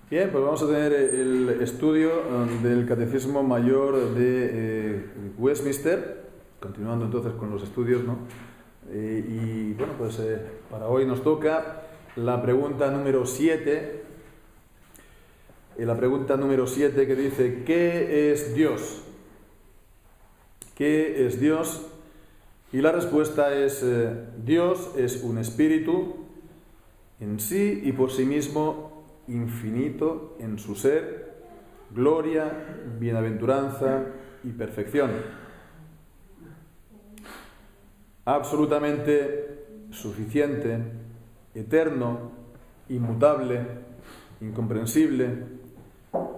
Bien, pues vamos a tener el estudio del Catecismo Mayor de Westminster, continuando entonces con los estudios, ¿no? Y bueno, pues para hoy nos toca la pregunta número 7. La pregunta número 7 que dice: ¿qué es Dios? ¿Qué es Dios? Y la respuesta es: Dios es un espíritu en sí y por sí mismo, infinito en su ser, gloria, bienaventuranza y perfección. Absolutamente suficiente, eterno, inmutable, incomprensible,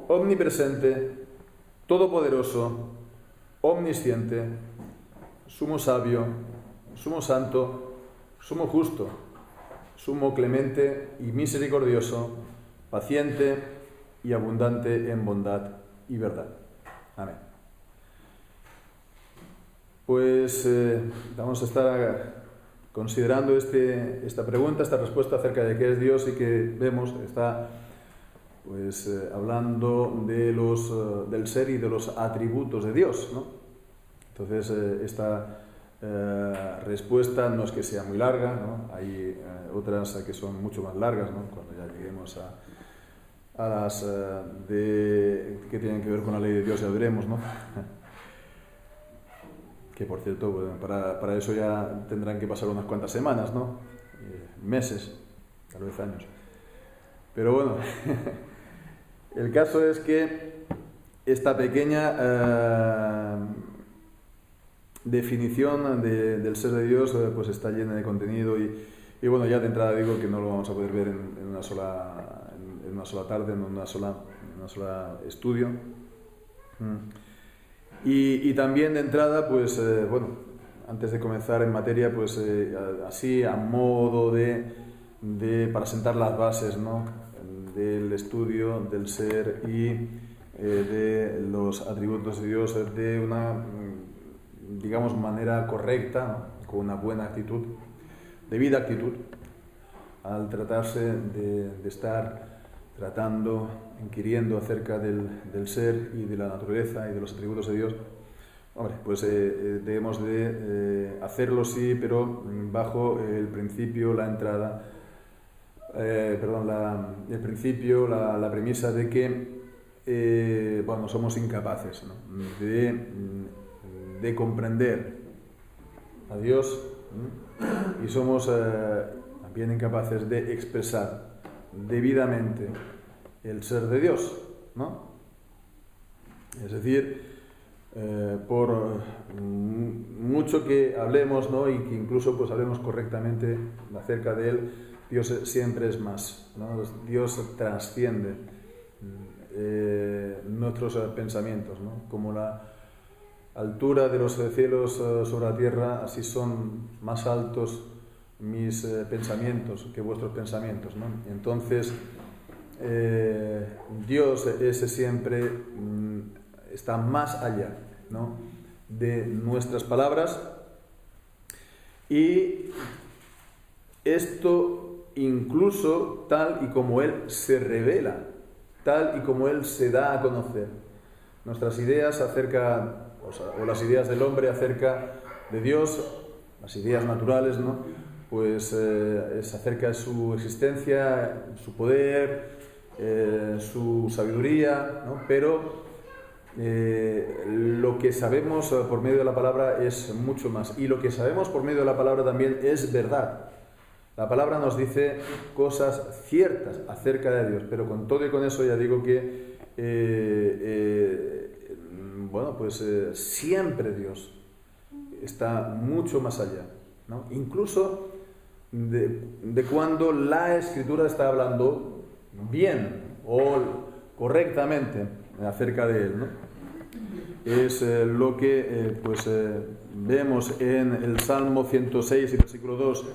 omnipresente, todopoderoso, omnisciente, sumo sabio, sumo santo, sumo justo, sumo clemente y misericordioso, paciente y abundante en bondad y verdad. Amén. Pues vamos a estar considerando esta pregunta, esta respuesta acerca de qué es Dios, y que vemos está pues hablando de del ser y de los atributos de Dios, ¿no? Entonces esta respuesta no es que sea muy larga, ¿no? Hay otras que son mucho más largas, ¿no? Cuando ya lleguemos a las que tienen que ver con la ley de Dios, ya veremos, ¿no? Que por cierto, bueno, para eso ya tendrán que pasar unas cuantas semanas, ¿no? Meses, tal vez años. Pero bueno, el caso es que esta pequeña definición del ser de Dios pues está llena de contenido y bueno, ya de entrada digo que no lo vamos a poder ver en una sola tarde, en una sola estudio. Y también de entrada, pues bueno, antes de comenzar en materia, pues así a modo para sentar las bases, ¿no? Del estudio del ser y de los atributos de Dios de una, digamos, manera correcta, ¿no? Con una buena actitud, debida actitud, al tratarse de estar tratando, inquiriendo acerca del ser y de la naturaleza y de los atributos de Dios. Hombre, pues debemos de hacerlo, sí, pero bajo el principio, la premisa de que bueno, somos incapaces, ¿no? de comprender a Dios, ¿no? Y somos también incapaces de expresar debidamente el ser de Dios, ¿no? Es decir, por mucho que hablemos, ¿no? Y que incluso pues hablemos correctamente acerca de Él, Dios siempre es más, ¿no? Dios trasciende nuestros pensamientos, ¿no? Como la altura de los cielos sobre la tierra, así son más altos mis pensamientos que vuestros pensamientos, ¿no? Entonces Dios ese siempre está más allá, ¿no? de nuestras palabras, y esto incluso tal y como Él se revela, tal y como Él se da a conocer. Nuestras ideas acerca, o las ideas del hombre acerca de Dios, las ideas naturales, ¿no? Pues es acerca de su existencia, su poder, su sabiduría, ¿no? Pero lo que sabemos por medio de la palabra es mucho más, y lo que sabemos por medio de la palabra también es verdad. La palabra nos dice cosas ciertas acerca de Dios, pero con todo y con eso ya digo que bueno, pues siempre Dios está mucho más allá, ¿no? Incluso de cuando la Escritura está hablando bien o correctamente acerca de Él, ¿no? Es lo que pues vemos en el Salmo 106 y versículo 2.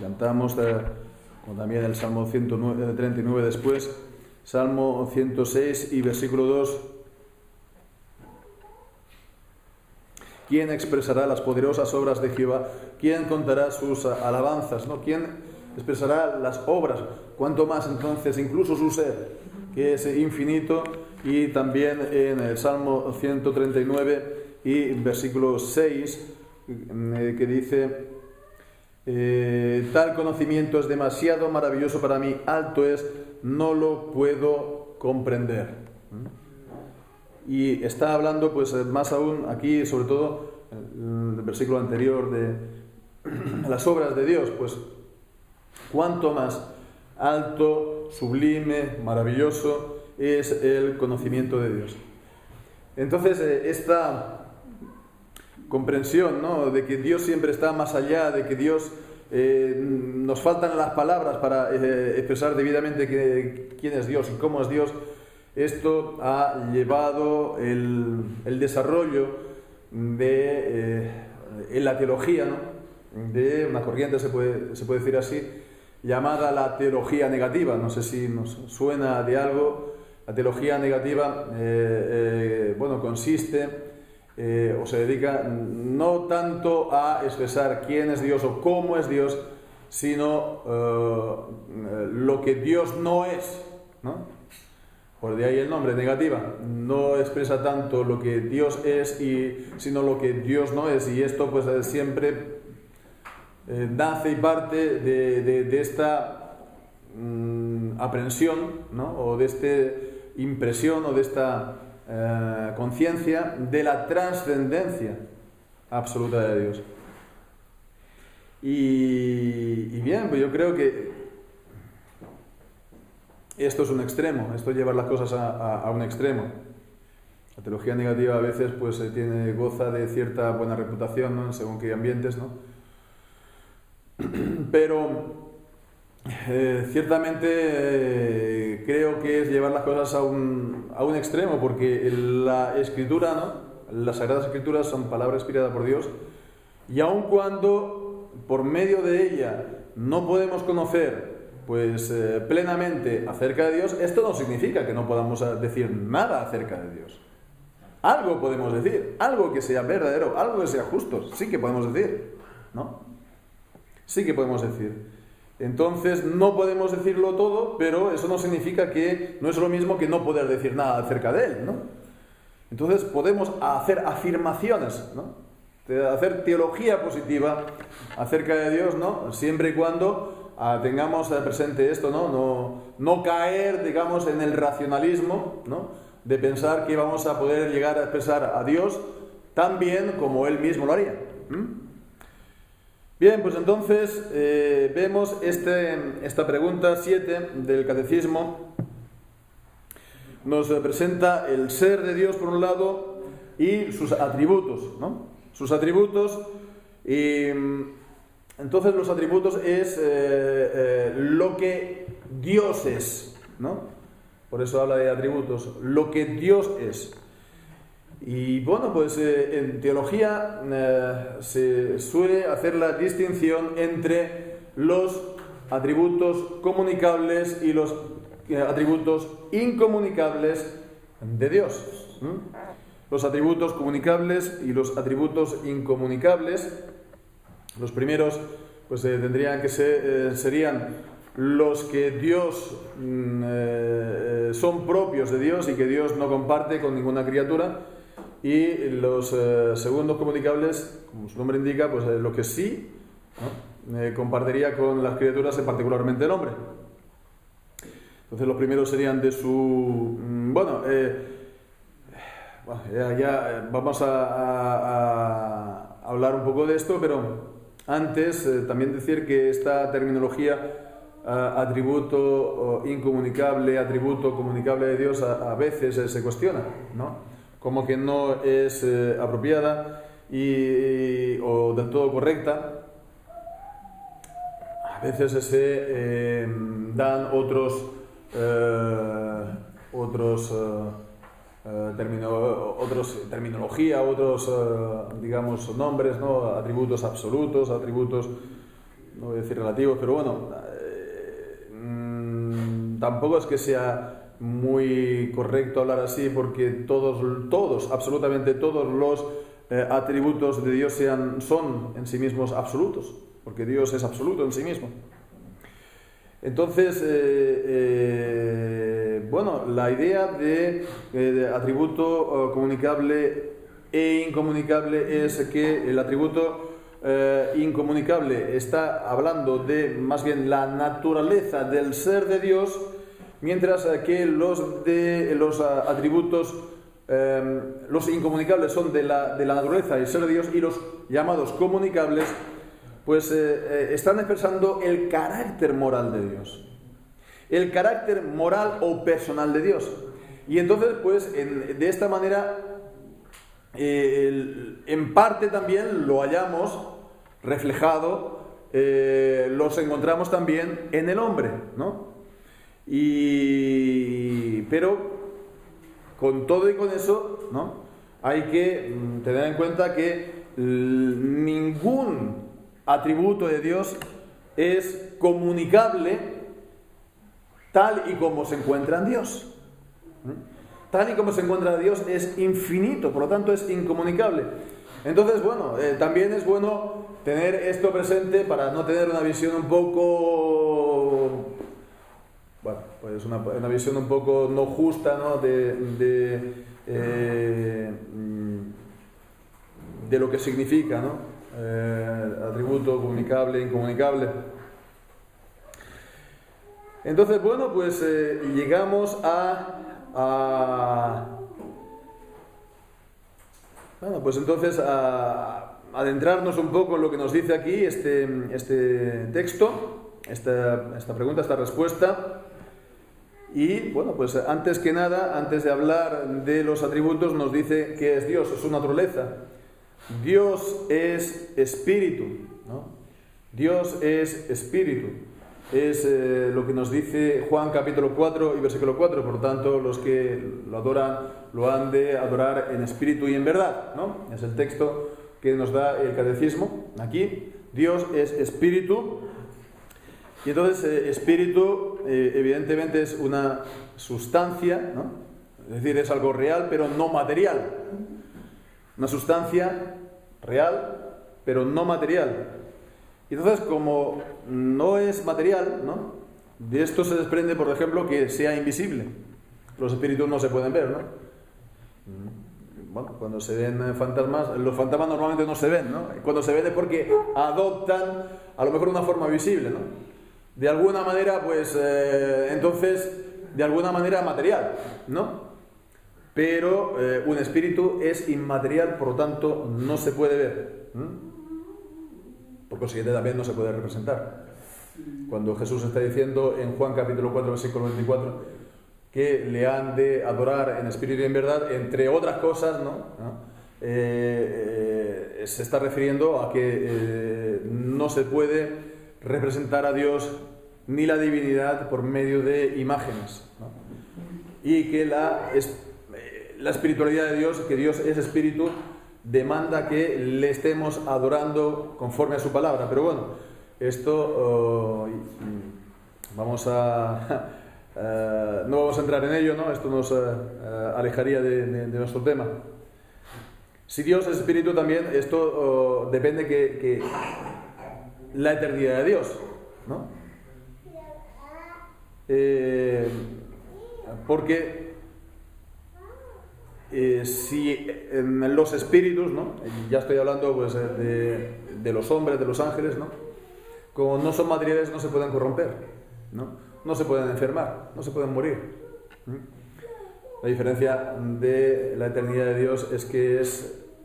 Cantamos o también el Salmo 139 después. Salmo 106 y versículo 2. ¿Quién expresará las poderosas obras de Jehová? ¿Quién contará sus alabanzas, ¿no? ¿Quién expresará las obras, cuanto más entonces incluso su ser, que es infinito. Y también en el Salmo 139 y versículo 6, que dice: tal conocimiento es demasiado maravilloso para mí, alto es, no lo puedo comprender. Y está hablando pues más aún aquí, sobre todo el versículo anterior, de las obras de Dios, pues cuánto más alto, sublime, maravilloso es el conocimiento de Dios. Entonces esta comprensión, ¿no?, de que Dios siempre está más allá, de que Dios nos faltan las palabras para expresar debidamente quién es Dios y cómo es Dios. Esto ha llevado el desarrollo de en la teología, ¿no?, de una corriente, se puede decir así, llamada la teología negativa. No sé si nos suena de algo. La teología negativa consiste o se dedica no tanto a expresar quién es Dios o cómo es Dios, sino lo que Dios no es, ¿no? Por de ahí el nombre, negativa. No expresa tanto lo que Dios es, sino lo que Dios no es. Y esto pues siempre nace y parte de esta aprehensión, ¿no?, o de esta impresión, o de esta conciencia de la trascendencia absoluta de Dios. Y bien, pues yo creo que esto es un extremo, esto lleva las cosas a un extremo. La teología negativa a veces pues goza de cierta buena reputación, ¿no?, según qué ambientes, ¿no? Pero ciertamente creo que es llevar las cosas a un extremo, porque la Escritura, ¿no?, las Sagradas Escrituras son palabra inspirada por Dios, y aun cuando por medio de ella no podemos conocer pues plenamente acerca de Dios, esto no significa que no podamos decir nada acerca de Dios. Algo podemos decir, algo que sea verdadero, algo que sea justo, sí que podemos decir, ¿no? Sí que podemos decir. Entonces no podemos decirlo todo, pero eso no significa que no es lo mismo que no poder decir nada acerca de él, ¿no? Entonces podemos hacer afirmaciones, ¿no?, hacer teología positiva acerca de Dios, ¿no?, siempre y cuando tengamos presente esto, no caer, digamos, en el racionalismo, ¿no?, de pensar que vamos a poder llegar a expresar a Dios tan bien como Él mismo lo haría. Bien, pues entonces vemos esta pregunta 7 del Catecismo. Nos presenta el ser de Dios por un lado y sus atributos, ¿no? Sus atributos. Y entonces los atributos es lo que Dios es, ¿no? Por eso habla de atributos, lo que Dios es. Y bueno, pues en teología se suele hacer la distinción entre los atributos comunicables y los atributos incomunicables de Dios. Los atributos comunicables y los atributos incomunicables. Los primeros pues tendrían que serían los que Dios son propios de Dios y que Dios no comparte con ninguna criatura. Y los segundos comunicables, como su nombre indica, pues lo que sí, ¿no?, compartiría con las criaturas, y particularmente el hombre. Entonces los primeros serían de su... vamos a hablar un poco de esto, pero antes también decir que esta terminología atributo incomunicable, atributo comunicable de Dios a veces se cuestiona, ¿no?, como que no es apropiada o del todo correcta. A veces se dan otros terminología, digamos, nombres, ¿no?, atributos absolutos, atributos, no voy a decir relativos, pero bueno, tampoco es que sea muy correcto hablar así, porque todos, absolutamente todos los atributos de Dios son en sí mismos absolutos, porque Dios es absoluto en sí mismo. Entonces, bueno, la idea de atributo comunicable e incomunicable es que el atributo incomunicable está hablando de más bien la naturaleza del ser de Dios, mientras que los atributos, los incomunicables son de la naturaleza del ser de Dios, y los llamados comunicables pues están expresando el carácter moral de Dios, el carácter moral o personal de Dios. Y entonces pues de esta manera en parte también lo hallamos reflejado, los encontramos también en el hombre, ¿no? Pero con todo y con eso, ¿no?, hay que tener en cuenta que ningún atributo de Dios es comunicable tal y como se encuentra en Dios. Tal y como se encuentra Dios es infinito, por lo tanto es incomunicable. Entonces, bueno, también es bueno tener esto presente para no tener una visión un poco, bueno, pues una visión un poco no justa, ¿no?, de lo que significa, ¿no?, atributo comunicable, incomunicable. Entonces, bueno, pues llegamos bueno, pues entonces a adentrarnos un poco en lo que nos dice aquí este texto, esta pregunta, esta respuesta. Y bueno, pues antes que nada, antes de hablar de los atributos, nos dice qué es Dios, su naturaleza. Dios es espíritu, ¿no? Dios es espíritu. Es lo que nos dice Juan capítulo 4 y versículo 4. Por tanto, los que lo adoran, lo han de adorar en espíritu y en verdad, ¿no? Es el texto que nos da el catecismo aquí. Dios es espíritu. Y entonces espíritu evidentemente es una sustancia, ¿no? Es decir, es algo real pero no material. Una sustancia real pero no material. Y entonces, como no es material, ¿no?, de esto se desprende, por ejemplo, que sea invisible. Los espíritus no se pueden ver, ¿no? Bueno, cuando se ven fantasmas, los fantasmas normalmente no se ven, ¿no? Cuando se ven es porque adoptan a lo mejor una forma visible, ¿no? De alguna manera, pues, entonces, de alguna manera material, ¿no? Pero un espíritu es inmaterial, por lo tanto, no se puede ver. Por consiguiente, también no se puede representar. Cuando Jesús está diciendo en Juan capítulo 4, versículo 24, que le han de adorar en espíritu y en verdad, entre otras cosas, ¿no? Se está refiriendo a que no se puede representar a Dios ni la divinidad por medio de imágenes, ¿no? Y que la espiritualidad de Dios, que Dios es espíritu, demanda que le estemos adorando conforme a su palabra. Pero bueno, esto no vamos a entrar en ello, ¿no? Esto nos alejaría de nuestro tema. Si Dios es espíritu también, esto depende que la eternidad de Dios, ¿no? Porque si los espíritus, ¿no?, ya estoy hablando pues de los hombres, de los ángeles, ¿no?, como no son materiales, no se pueden corromper, no se pueden enfermar, no se pueden morir. La diferencia de la eternidad de Dios es que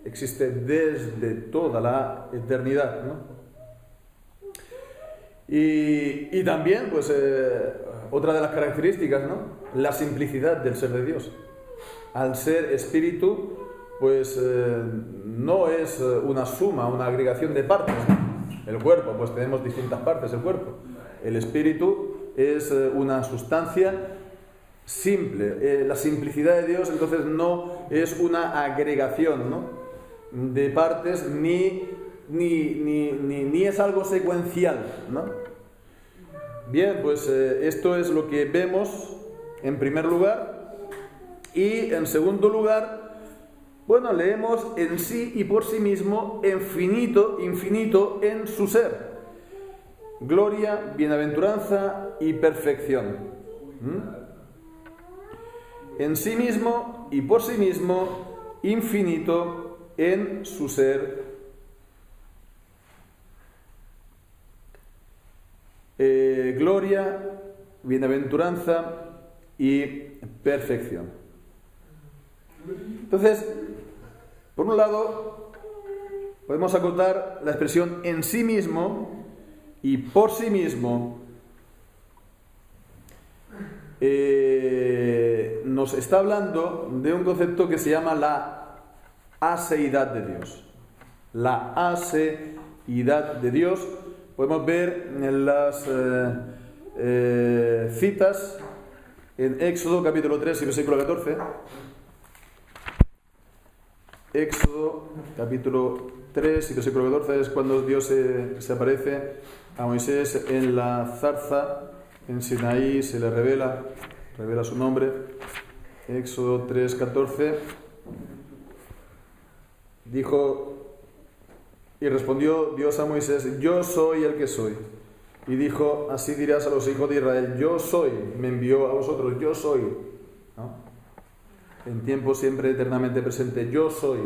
existe desde toda la eternidad, ¿no? Y también, pues, otra de las características, ¿no?, la simplicidad del ser de Dios. Al ser espíritu, pues no es una suma, una agregación de partes. El cuerpo, pues tenemos distintas partes del cuerpo. El espíritu es una sustancia simple. La simplicidad de Dios, entonces, no es una agregación, ¿no?, de partes, ni es algo secuencial, ¿no? Bien, pues esto es lo que vemos en primer lugar. Y en segundo lugar, bueno, leemos en sí y por sí mismo infinito en su ser. gloria, bienaventuranza y perfección. En sí mismo y por sí mismo, infinito en su ser. Gloria, bienaventuranza y perfección. Entonces, por un lado, podemos acotar la expresión en sí mismo y por sí mismo. Nos está hablando de un concepto que se llama la aseidad de Dios. La aseidad de Dios. Podemos ver en las citas en Éxodo capítulo 3 y versículo 14. Éxodo capítulo 3 y versículo 14 es cuando Dios se aparece a Moisés en la zarza en Sinaí, se le revela su nombre. Éxodo 3, 14. Dijo, y respondió Dios a Moisés: yo soy el que soy. Y dijo, así dirás a los hijos de Israel: yo soy, me envió a vosotros, yo soy, ¿no? En tiempo siempre eternamente presente, yo soy.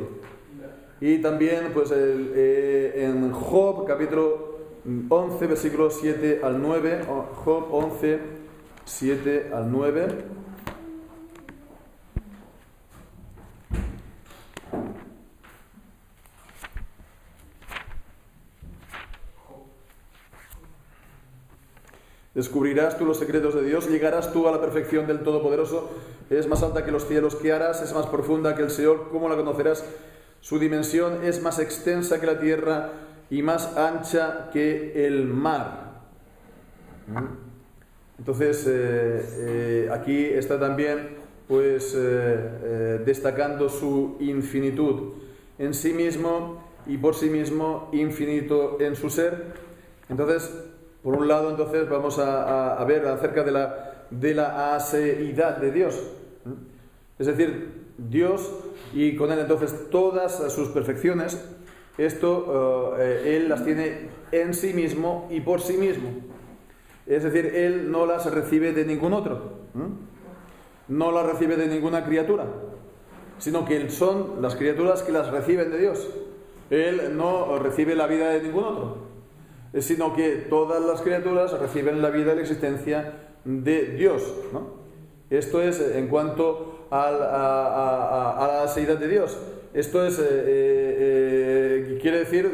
Y también pues en Job capítulo 11 versículos 7 al 9, Job 11, 7 al 9. Descubrirás tú los secretos de Dios, llegarás tú a la perfección del Todopoderoso. Es más alta que los cielos, ¿qué harás? Es más profunda que el Seol, ¿cómo la conocerás? Su dimensión es más extensa que la tierra y más ancha que el mar. Entonces, aquí está también pues destacando su infinitud en sí mismo y por sí mismo, infinito en su ser. Entonces, por un lado, entonces vamos a ver acerca de la aseidad de Dios. Es decir, Dios y con Él entonces todas sus perfecciones, esto Él las tiene en sí mismo y por sí mismo. Es decir, Él no las recibe de ningún otro, no las recibe de ninguna criatura, sino que son las criaturas que las reciben de Dios. Él no recibe la vida de ningún otro, sino que todas las criaturas reciben la vida y la existencia de Dios, ¿no? Esto es en cuanto a la aseidad de Dios. Esto es, quiere decir,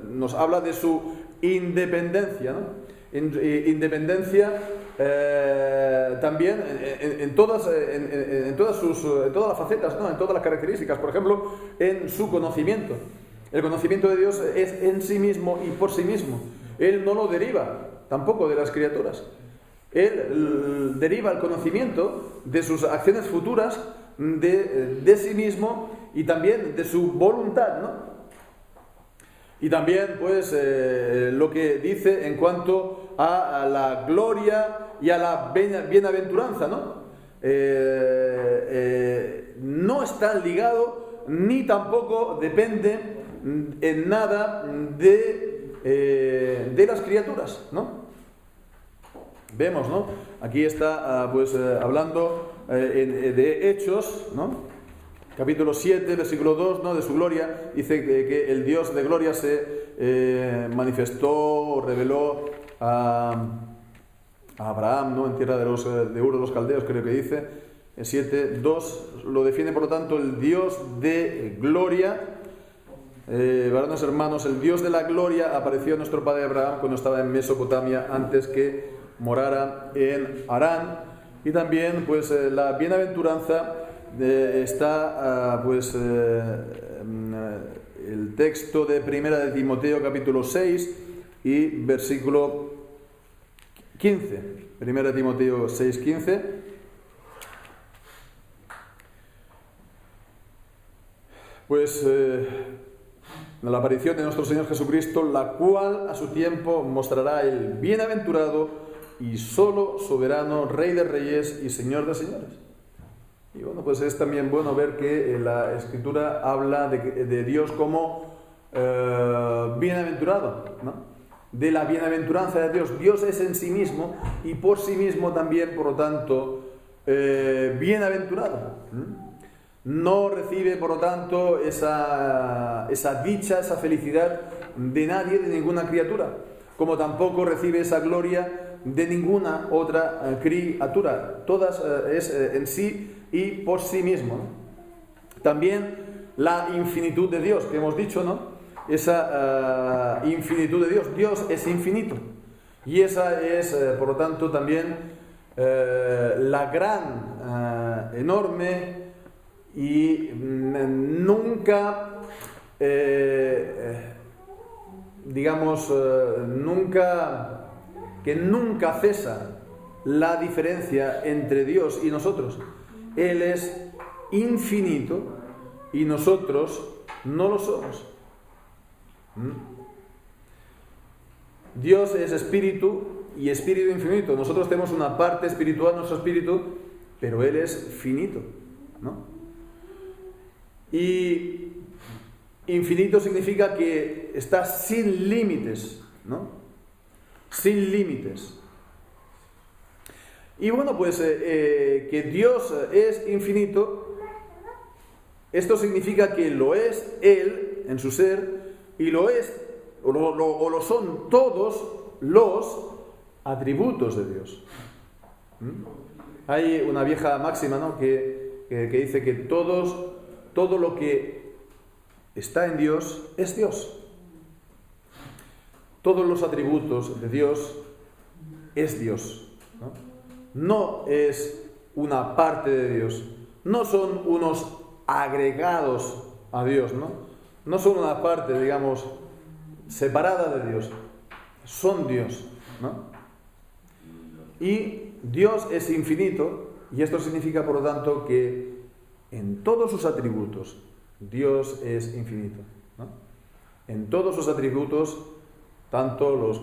nos habla de su independencia, ¿no? Independencia también en todas las facetas, ¿no? En todas las características. Por ejemplo, en su conocimiento. El conocimiento de Dios es en sí mismo y por sí mismo. Él no lo deriva tampoco de las criaturas. Él deriva el conocimiento de sus acciones futuras, de sí mismo y también de su voluntad, ¿no? Y también, pues, lo que dice en cuanto a la gloria y a la bienaventuranza, ¿no? No está ligado ni tampoco depende en nada de las criaturas, ¿no? Vemos, ¿no? Aquí está pues hablando de Hechos, ¿no? Capítulo 7, versículo 2, ¿no? De su gloria. Dice que el Dios de gloria se manifestó, reveló a Abraham, ¿no? En tierra de Ur de los Caldeos, creo que dice. 7, 2 lo define, por lo tanto, el Dios de gloria. Varones hermanos, el Dios de la gloria apareció a nuestro padre Abraham cuando estaba en Mesopotamia, antes que morara en Harán. Y también pues la bienaventuranza está pues el texto de Primera de Timoteo capítulo 6 y versículo 15. Primera de Timoteo 6, 15. Pues la aparición de nuestro Señor Jesucristo, la cual a su tiempo mostrará el bienaventurado y solo soberano, Rey de reyes y Señor de señores. Y bueno, pues es también bueno ver que la Escritura habla de Dios como bienaventurado, ¿no? de la bienaventuranza de Dios. Dios es en sí mismo y por sí mismo también, por lo tanto, bienaventurado. No recibe, por lo tanto, esa dicha, esa felicidad de nadie, de ninguna criatura, como tampoco recibe esa gloria de ninguna otra criatura. Todas es en sí y por sí mismo, ¿no? También la infinitud de Dios, que hemos dicho, ¿no? Esa infinitud de Dios. Dios es infinito. Y esa es, por lo tanto, también la gran, enorme y nunca, nunca cesa la diferencia entre Dios y nosotros. Él es infinito y nosotros no lo somos. Dios es espíritu y espíritu infinito. Nosotros tenemos una parte espiritual, nuestro espíritu, pero Él es finito, ¿no? Y infinito significa que está sin límites, ¿no? Sin límites. Y bueno, pues que Dios es infinito, esto significa que lo es Él en su ser, y lo es, o lo son todos los atributos de Dios. Hay una vieja máxima, ¿no? que dice que todo lo que está en Dios es Dios. Todos los atributos de Dios es Dios, ¿no? No es una parte de Dios, no son unos agregados a Dios, ¿no? No son una parte, digamos, separada de Dios, son Dios, ¿no? Y Dios es infinito, y esto significa, por lo tanto, que en todos sus atributos Dios es infinito, ¿no? En todos sus atributos, tanto los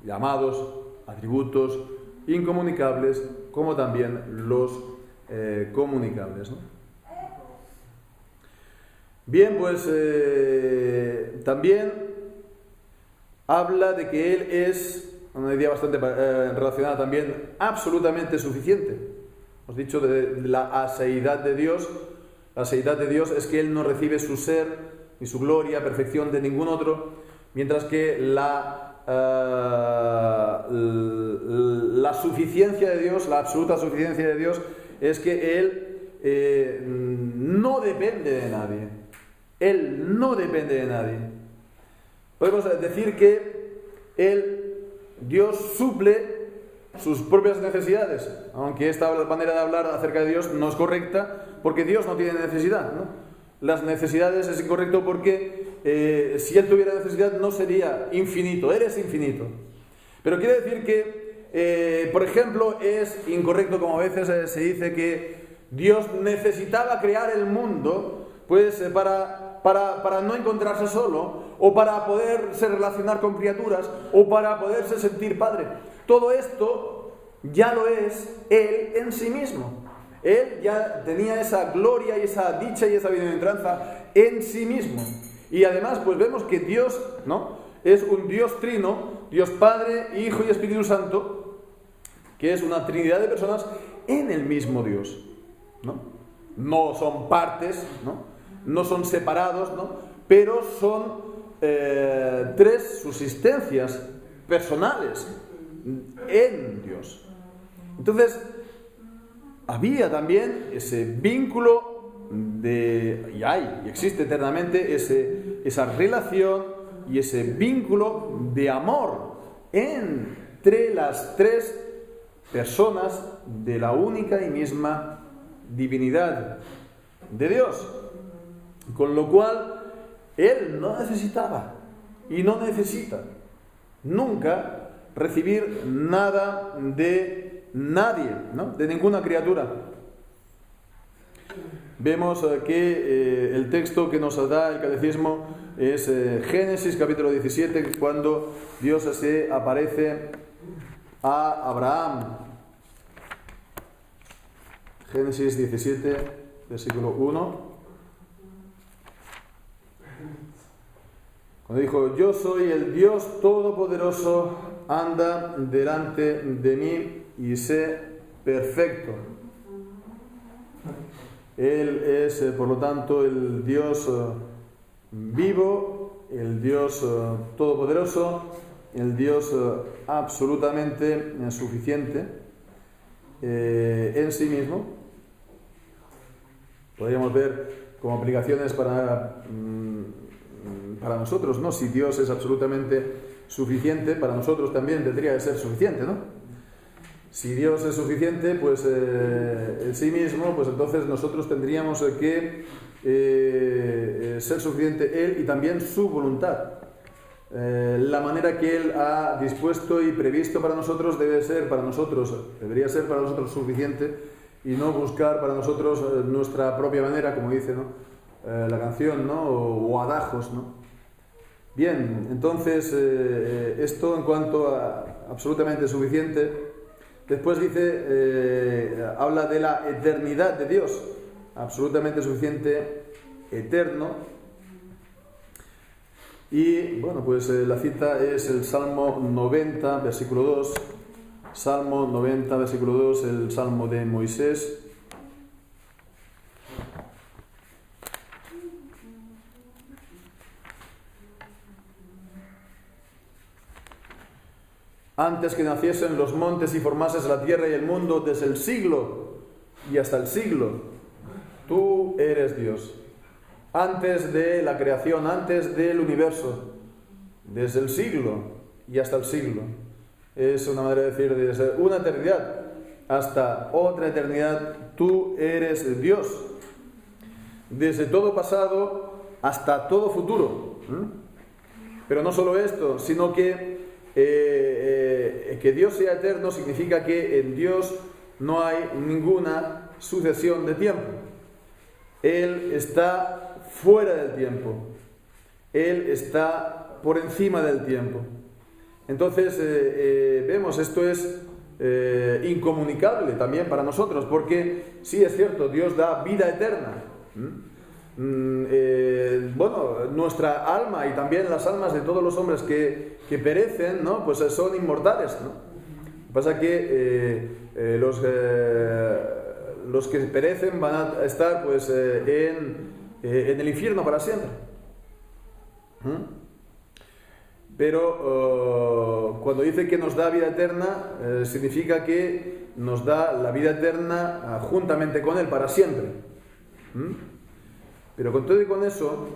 llamados atributos incomunicables como también los comunicables, ¿no? Bien, pues también habla de que Él es, una idea bastante relacionada también, absolutamente suficiente. Hemos dicho de la aseidad de Dios. La aseidad de Dios es que Él no recibe su ser, ni su gloria, perfección de ningún otro, mientras que la suficiencia de Dios, la absoluta suficiencia de Dios, es que Él no depende de nadie. Él no depende de nadie. Podemos decir que Dios suple sus propias necesidades, aunque esta manera de hablar acerca de Dios no es correcta, porque Dios no tiene necesidad, ¿no? Las necesidades es incorrecto porque si Él tuviera necesidad no sería infinito, Él es infinito. Pero quiere decir que, por ejemplo, es incorrecto, como a veces se dice, que Dios necesitaba crear el mundo, pues para no encontrarse solo, o para poderse relacionar con criaturas, o para poderse sentir padre. Todo esto ya lo es Él en sí mismo. Él ya tenía esa gloria y esa dicha y esa bienaventuranza en sí mismo. Y además, pues vemos que Dios, ¿no?, es un Dios trino, Dios Padre, Hijo y Espíritu Santo, que es una trinidad de personas en el mismo Dios, ¿no? No son partes, ¿no? No son separados, ¿no? Pero son tres subsistencias personales en Dios. Entonces, había también ese vínculo y existe eternamente esa relación y ese vínculo de amor entre las tres personas de la única y misma divinidad de Dios. Con lo cual, Él no necesitaba y no necesita nunca recibir nada de nadie, ¿no?, de ninguna criatura. Vemos que el texto que nos da el catecismo es Génesis capítulo 17, cuando Dios se aparece a Abraham. Génesis 17, versículo 1. Cuando dijo, yo soy el Dios Todopoderoso, anda delante de mí y sé perfecto. Él es, por lo tanto, el Dios vivo, el Dios todopoderoso, el Dios absolutamente suficiente en sí mismo. Podríamos ver como aplicaciones para nosotros, ¿no? Si Dios es absolutamente suficiente, para nosotros también tendría que ser suficiente, ¿no? Si Dios es suficiente, pues en sí mismo, pues entonces nosotros tendríamos que ser suficiente Él y también su voluntad. La manera que Él ha dispuesto y previsto para nosotros debería ser para nosotros suficiente y no buscar para nosotros nuestra propia manera, como dice, ¿no? La canción, ¿no? O adajos, ¿no? Bien, entonces esto en cuanto a absolutamente suficiente. Después dice, habla de la eternidad de Dios, absolutamente suficiente, eterno. Y bueno, pues la cita es el Salmo 90, versículo 2. Salmo 90, versículo 2, el Salmo de Moisés. Antes que naciesen los montes y formases la tierra y el mundo, desde el siglo y hasta el siglo, tú eres Dios. Antes de la creación, antes del universo, desde el siglo y hasta el siglo. Es una manera de decir, desde una eternidad hasta otra eternidad, tú eres Dios. Desde todo pasado hasta todo futuro. Pero no solo esto, sino que Dios sea eterno significa que en Dios no hay ninguna sucesión de tiempo. Él está fuera del tiempo. Él está por encima del tiempo. Entonces, vemos, esto es incomunicable también para nosotros, porque sí es cierto, Dios da vida eterna. Bueno, nuestra alma y también las almas de todos los hombres que perecen, ¿no? Pues son inmortales, ¿no? Lo que pasa es que los que perecen van a estar pues en el infierno para siempre. Pero cuando dice que nos da vida eterna, significa que nos da la vida eterna juntamente con Él para siempre. Pero con todo y con eso,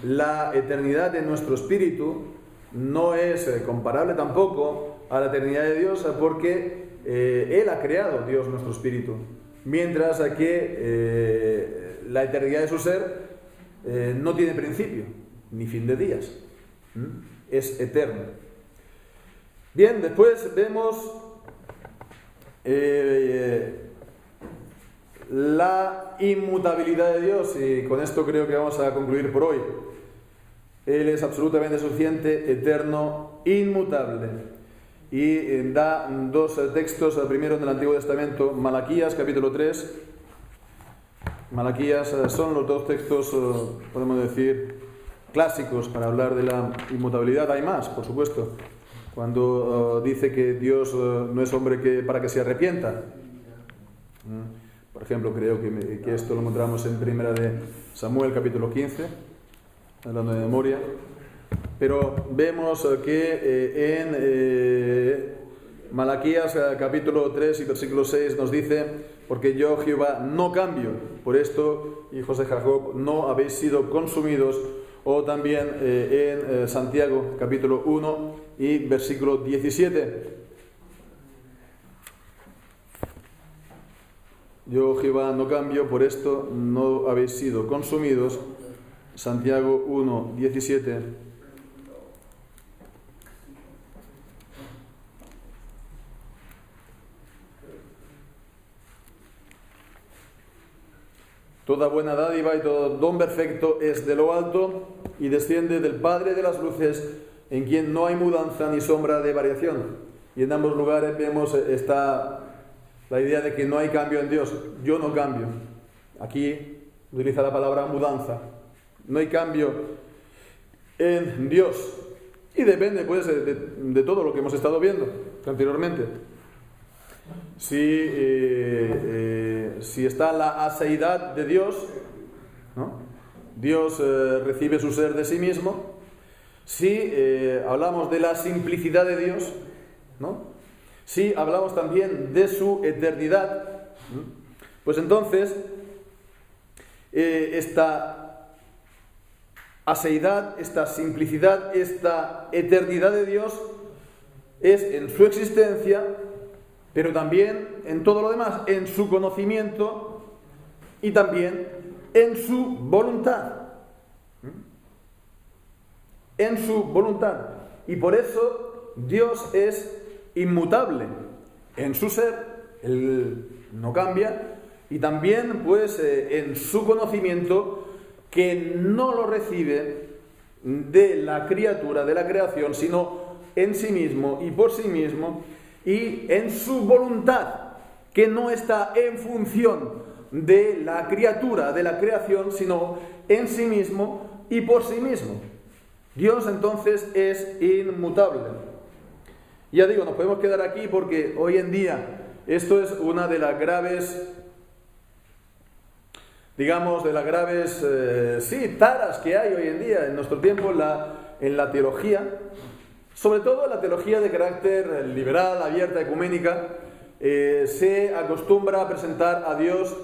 la eternidad de nuestro espíritu no es comparable tampoco a la eternidad de Dios, porque Él ha creado, Dios, nuestro espíritu, mientras que la eternidad de su ser no tiene principio ni fin de días, es eterno. Bien, después vemos la inmutabilidad de Dios, y con esto creo que vamos a concluir por hoy. Él es absolutamente suficiente, eterno, inmutable. Y da dos textos, primero en el Antiguo Testamento, Malaquías, capítulo 3. Malaquías son los dos textos, podemos decir, clásicos para hablar de la inmutabilidad. Hay más, por supuesto. Cuando dice que Dios no es hombre para que se arrepienta. Por ejemplo, creo que esto lo encontramos en Primera de Samuel, capítulo 15, hablando de memoria. Pero vemos que en Malaquías, capítulo 3 y versículo 6, nos dice: porque yo, Jehová, no cambio, por esto, hijos de Jacob, no habéis sido consumidos. O también en Santiago, capítulo 1 y versículo 17. Yo, Jehová, no cambio, por esto no habéis sido consumidos. Santiago 1, 17. Toda buena dádiva y todo don perfecto es de lo alto y desciende del Padre de las luces, en quien no hay mudanza ni sombra de variación. Y en ambos lugares vemos la idea de que no hay cambio en Dios. Yo no cambio. Aquí utiliza la palabra mudanza. No hay cambio en Dios. Y depende, pues, de todo lo que hemos estado viendo anteriormente. Si está la aseidad de Dios, ¿no? Dios recibe su ser de sí mismo. Si hablamos de la simplicidad de Dios, ¿no? Si hablamos también de su eternidad, ¿no? Pues entonces esta aseidad, esta simplicidad, esta eternidad de Dios es en su existencia, pero también en todo lo demás, en su conocimiento y también en su voluntad. En su voluntad. Y por eso Dios es inmutable en su ser, Él no cambia, y también pues en su conocimiento, que no lo recibe de la criatura, de la creación, sino en sí mismo y por sí mismo, y en su voluntad, que no está en función de la criatura, de la creación, sino en sí mismo y por sí mismo. Dios entonces es inmutable. Ya digo, nos podemos quedar aquí porque hoy en día esto es una de las graves, digamos, de las graves taras que hay hoy en día, en nuestro tiempo, en la teología, sobre todo en la teología de carácter liberal, abierta, ecuménica. Se acostumbra a presentar a Dios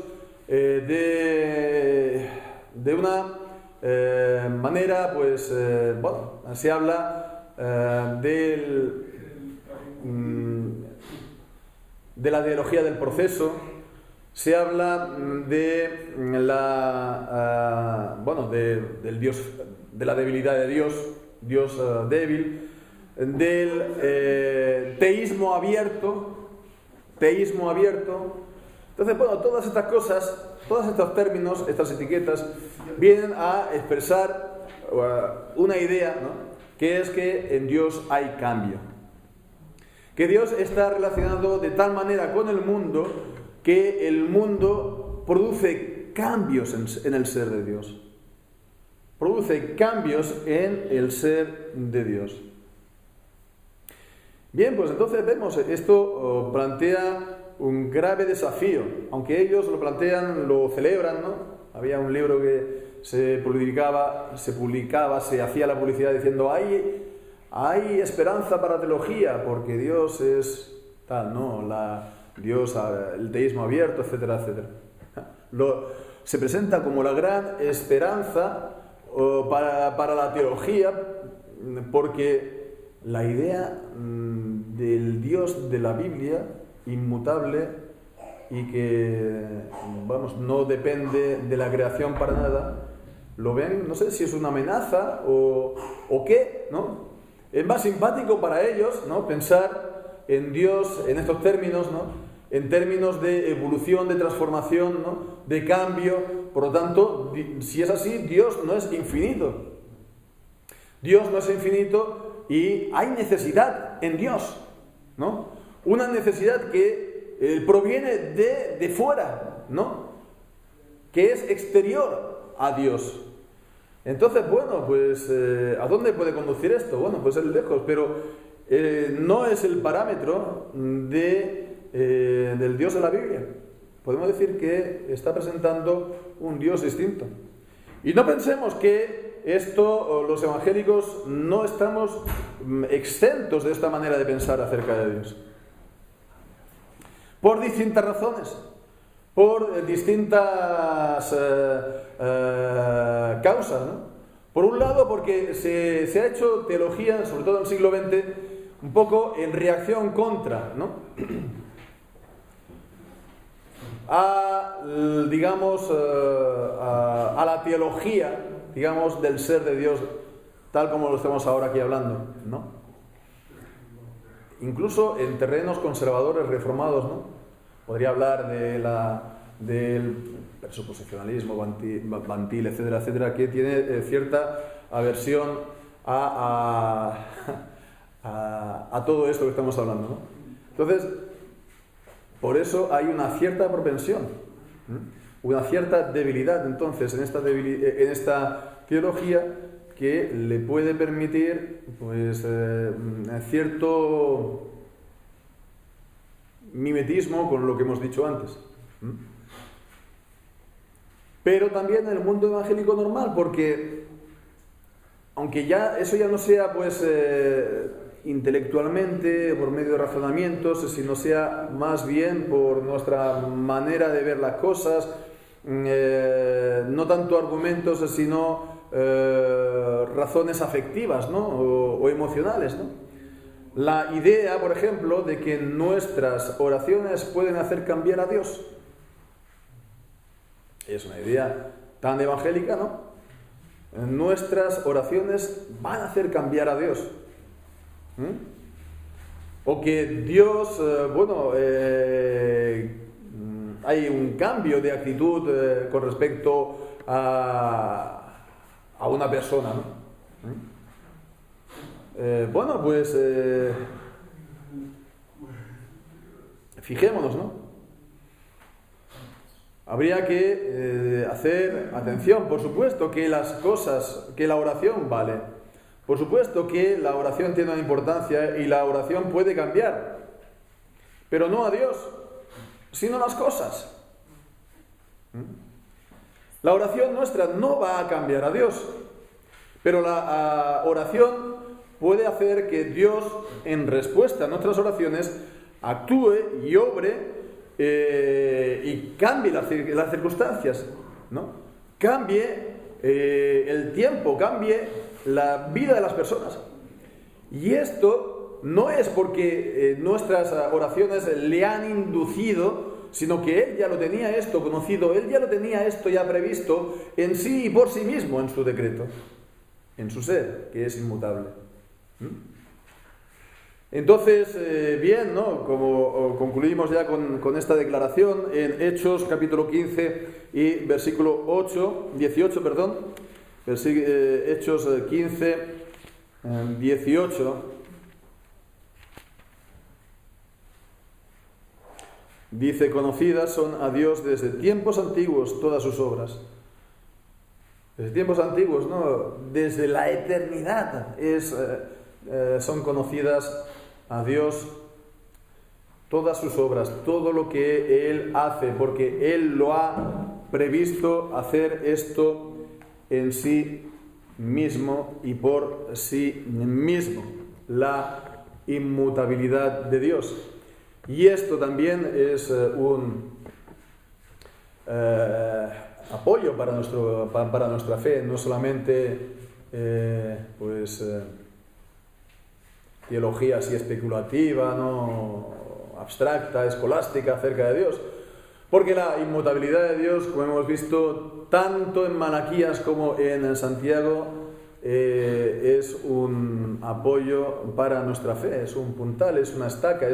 de una manera, pues, se habla de la teología del proceso, se habla de del Dios, de la debilidad de Dios, Dios débil, del teísmo abierto. Entonces, todas estas cosas, todos estos términos, estas etiquetas, vienen a expresar una idea, ¿no? Que es que en Dios hay cambio. Que Dios está relacionado de tal manera con el mundo que el mundo produce cambios en el ser de Dios. Produce cambios en el ser de Dios. Bien, pues entonces vemos, esto plantea un grave desafío, aunque ellos lo plantean, lo celebran, ¿no? Había un libro que se hacía la publicidad diciendo hay esperanza para la teología, porque Dios es tal, ¿no? Dios, el teísmo abierto, etcétera, etcétera. Se presenta como la gran esperanza para la teología, porque la idea del Dios de la Biblia, inmutable y que, no depende de la creación para nada, lo ven, no sé si es una amenaza o qué, ¿no? Es más simpático para ellos, ¿no?, pensar en Dios en estos términos, ¿no?, en términos de evolución, de transformación, ¿no?, de cambio. Por lo tanto, si es así, Dios no es infinito. Dios no es infinito y hay necesidad en Dios, ¿no? Una necesidad que proviene de fuera, ¿no?, que es exterior a Dios. Entonces, ¿a dónde puede conducir esto? Pues es lejos, pero no es el parámetro del Dios de la Biblia. Podemos decir que está presentando un Dios distinto. Y no pensemos que los evangélicos no estamos exentos de esta manera de pensar acerca de Dios. Por distintas razones, por distintas causas, ¿no? Por un lado, porque se ha hecho teología, sobre todo en el siglo XX, un poco en reacción contra, ¿no?, a la teología, del ser de Dios, tal como lo estamos ahora aquí hablando, ¿no? Incluso en terrenos conservadores reformados, ¿no? Podría hablar del presuposicionalismo, Bantil, etcétera, etcétera, que tiene cierta aversión a todo esto que estamos hablando, ¿no? Entonces, por eso hay una cierta propensión, una cierta debilidad, entonces, en esta teología que le puede permitir pues cierto mimetismo con lo que hemos dicho antes. Pero también en el mundo evangélico normal, porque aunque ya eso ya no sea pues intelectualmente, por medio de razonamientos, sino sea más bien por nuestra manera de ver las cosas, no tanto argumentos, sino razones afectivas, ¿no? o emocionales, ¿no? La idea, por ejemplo, de que nuestras oraciones pueden hacer cambiar a Dios es una idea tan evangélica, ¿no? Nuestras oraciones van a hacer cambiar a Dios. O que Dios, hay un cambio de actitud con respecto a una persona, ¿no? Fijémonos, ¿no? Habría que hacer atención, por supuesto que la oración vale, por supuesto que la oración tiene una importancia y la oración puede cambiar, pero no a Dios, sino las cosas. La oración nuestra no va a cambiar a Dios, pero la oración puede hacer que Dios, en respuesta a nuestras oraciones, actúe y obre y cambie las circunstancias, ¿no? Cambie el tiempo, cambie la vida de las personas. Y esto no es porque nuestras oraciones le han inducido, sino que Él ya lo tenía esto conocido, Él ya lo tenía esto ya previsto en sí y por sí mismo, en su decreto, en su ser, que es inmutable. Entonces, bien, ¿no? Como concluimos ya con esta declaración en Hechos capítulo 15 y versículo 18, Hechos 15, 18, dice: conocidas son a Dios desde tiempos antiguos todas sus obras. Desde tiempos antiguos, ¿no? Desde la eternidad son conocidas a Dios todas sus obras, todo lo que Él hace, porque Él lo ha previsto hacer esto en sí mismo y por sí mismo, la inmutabilidad de Dios. Y esto también es un apoyo para nuestra fe, no solamente teología así especulativa, no abstracta, escolástica acerca de Dios, porque la inmutabilidad de Dios, como hemos visto tanto en Malaquías como en Santiago, es un apoyo para nuestra fe, es un puntal, es una estaca,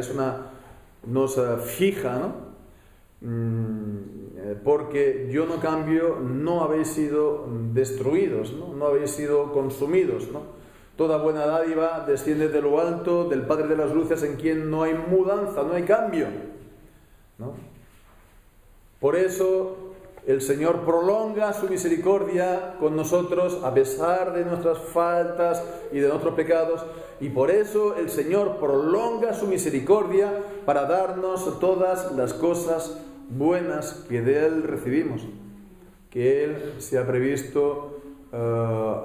nos fija, ¿no? Porque yo no cambio, no habéis sido destruidos, no habéis sido consumidos, ¿no? Toda buena dádiva desciende de lo alto, del Padre de las luces, en quien no hay mudanza, no hay cambio, ¿no? Por eso el Señor prolonga su misericordia con nosotros a pesar de nuestras faltas y de nuestros pecados, y por eso el Señor prolonga su misericordia para darnos todas las cosas buenas que de Él recibimos, que Él se ha previsto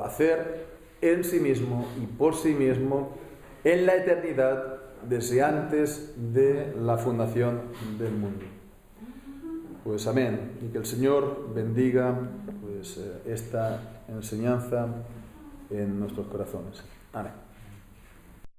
hacer en sí mismo y por sí mismo en la eternidad, desde antes de la fundación del mundo. Pues amén, y que el Señor bendiga esta enseñanza en nuestros corazones. Amén.